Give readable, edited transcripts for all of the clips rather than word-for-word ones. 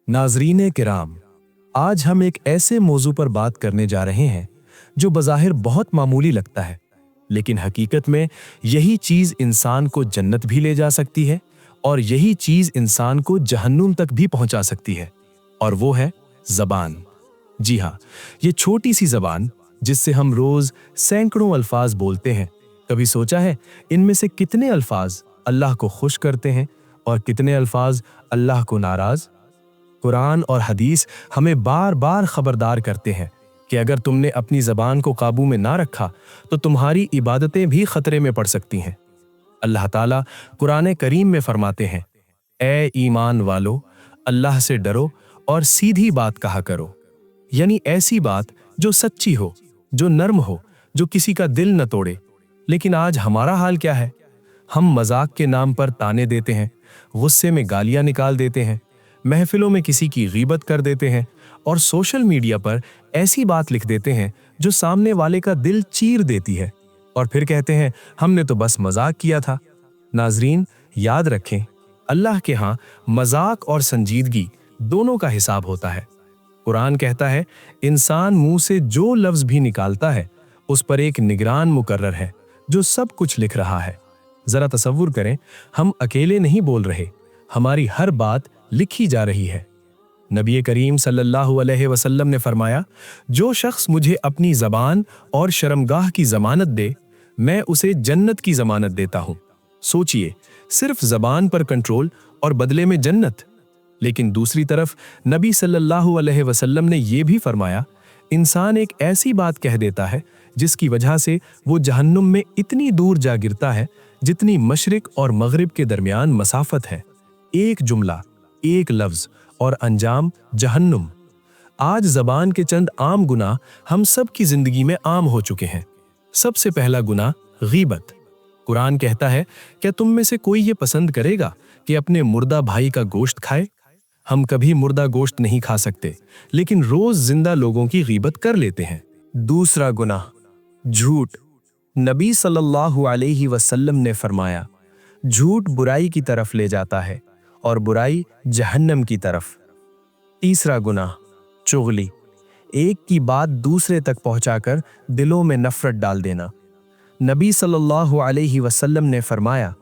नाज़रीन किराम, आज हम एक ऐसे मौजू पर बात करने जा रहे हैं जो बज़ाहिर बहुत मामूली लगता है, लेकिन हकीकत में यही चीज़ इंसान को जन्नत भी ले जा सकती है और यही चीज़ इंसान को जहन्नुम तक भी पहुंचा सकती है, और वो है ज़बान। जी हाँ, ये छोटी सी ज़बान जिससे हम रोज़ सैकड़ों अल्फाज बोलते हैं। कभी सोचा है इनमें से कितने अल्फाज अल्लाह को खुश करते हैं और कितने अल्फाज अल्लाह को नाराज़? कुरान और हदीस हमें बार बार खबरदार करते हैं कि अगर तुमने अपनी ज़बान को काबू में ना रखा तो तुम्हारी इबादतें भी खतरे में पड़ सकती हैं। अल्लाह ताला कुरान करीम में फरमाते हैं, ए ईमान वालो, अल्लाह से डरो और सीधी बात कहा करो। यानी ऐसी बात जो सच्ची हो, जो नर्म हो, जो किसी का दिल न तोड़े। लेकिन आज हमारा हाल क्या है? हम मजाक के नाम पर ताने देते हैं, गुस्से में गालियां निकाल देते हैं, महफिलों में किसी की गीबत कर देते हैं और सोशल मीडिया पर ऐसी बात लिख देते हैं जो सामने वाले का दिल चीर देती है, और फिर कहते हैं हमने तो बस मजाक किया था। नाजरीन, याद रखें, अल्लाह के यहाँ मजाक और संजीदगी दोनों का हिसाब होता है। कुरान कहता है, इंसान मुंह से जो लफ्ज भी निकालता है उस पर एक निगरान मुकर्रर है जो सब कुछ लिख रहा है। जरा तसव्वुर करें, हम अकेले नहीं बोल रहे, हमारी हर बात लिखी जा रही है। नबी करीम सल्लल्लाहु अलैहि वसल्लम ने फरमाया, जो शख्स मुझे अपनी ज़बान और शर्मगाह की ज़मानत दे, मैं उसे जन्नत की ज़मानत देता हूँ। सोचिए, सिर्फ ज़बान पर कंट्रोल और बदले में जन्नत। लेकिन दूसरी तरफ नबी सल्लल्लाहु अलैहि वसल्लम ने यह भी फरमाया, इंसान एक ऐसी बात कह देता है जिसकी वजह से वो जहन्नुम में इतनी दूर जा गिरता है जितनी मशरिक और मगरिब के दरमियान मसाफत है। एक जुमला, एक लफ्ज और अंजाम जहन्नुम। आज ज़बान के चंद आम गुनाह हम सब की जिंदगी में आम हो चुके हैं। सबसे पहला गुनाह गीबत। कुरान कहता है, क्या तुम में से कोई ये पसंद करेगा कि अपने मुर्दा भाई का गोश्त खाए? हम कभी मुर्दा गोश्त नहीं खा सकते, लेकिन रोज जिंदा लोगों की गीबत कर लेते हैं। दूसरा गुनाह झूठ। नबी सल्लल्लाहु अलैहि वसल्लम ने फरमाया, झूठ बुराई की तरफ ले जाता है और बुराई जहन्नम की तरफ। तीसरा गुनाह चुगली। एक की बात दूसरे तक पहुंचाकर दिलों में नफरत डाल देना। नबी सल्लल्लाहु अलैहि वसल्लम ने फरमाया,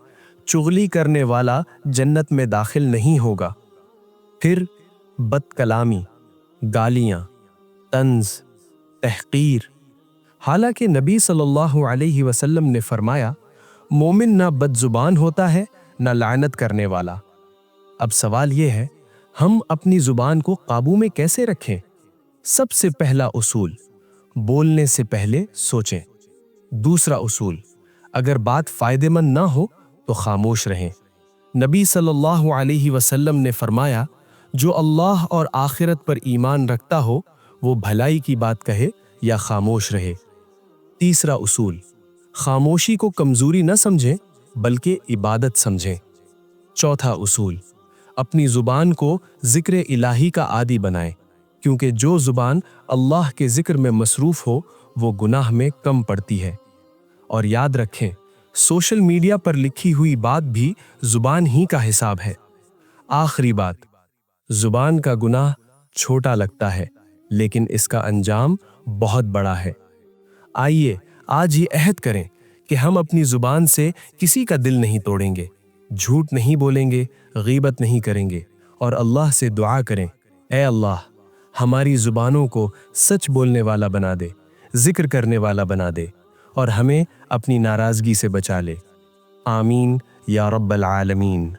चुगली करने वाला जन्नत में दाखिल नहीं होगा। फिर बदकलामी, गालियां, तंज, तहकीर। हालांकि नबी सल्लल्लाहु अलैहि वसल्लम ने फरमाया, मोमिन ना बदजुबान होता है ना लानत करने वाला। अब सवाल यह है, हम अपनी जुबान को काबू में कैसे रखें? सबसे पहला उसूल, बोलने से पहले सोचें। दूसरा उसूल, अगर बात फायदेमंद ना हो तो खामोश रहें। नबी सल्लल्लाहु अलैहि वसल्लम ने फरमाया, जो अल्लाह और आखिरत पर ईमान रखता हो वो भलाई की बात कहे या खामोश रहे। तीसरा उसूल, खामोशी को कमजोरी न समझें बल्कि इबादत समझें। चौथा उसूल, अपनी जुबान को जिक्र इलाही का आदी बनाएं, क्योंकि जो जुबान अल्लाह के जिक्र में मसरूफ हो वो गुनाह में कम पड़ती है। और याद रखें, सोशल मीडिया पर लिखी हुई बात भी जुबान ही का हिसाब है। आखिरी बात, जुबान का गुनाह छोटा लगता है लेकिन इसका अंजाम बहुत बड़ा है। आइए आज ये अहद करें कि हम अपनी जुबान से किसी का दिल नहीं तोड़ेंगे, झूठ नहीं बोलेंगे, गीबत नहीं करेंगे और अल्लाह से दुआ करें, ए अल्लाह, हमारी जुबानों को सच बोलने वाला बना दे, जिक्र करने वाला बना दे और हमें अपनी नाराजगी से बचा ले। आमीन या रब्बल आलमीन।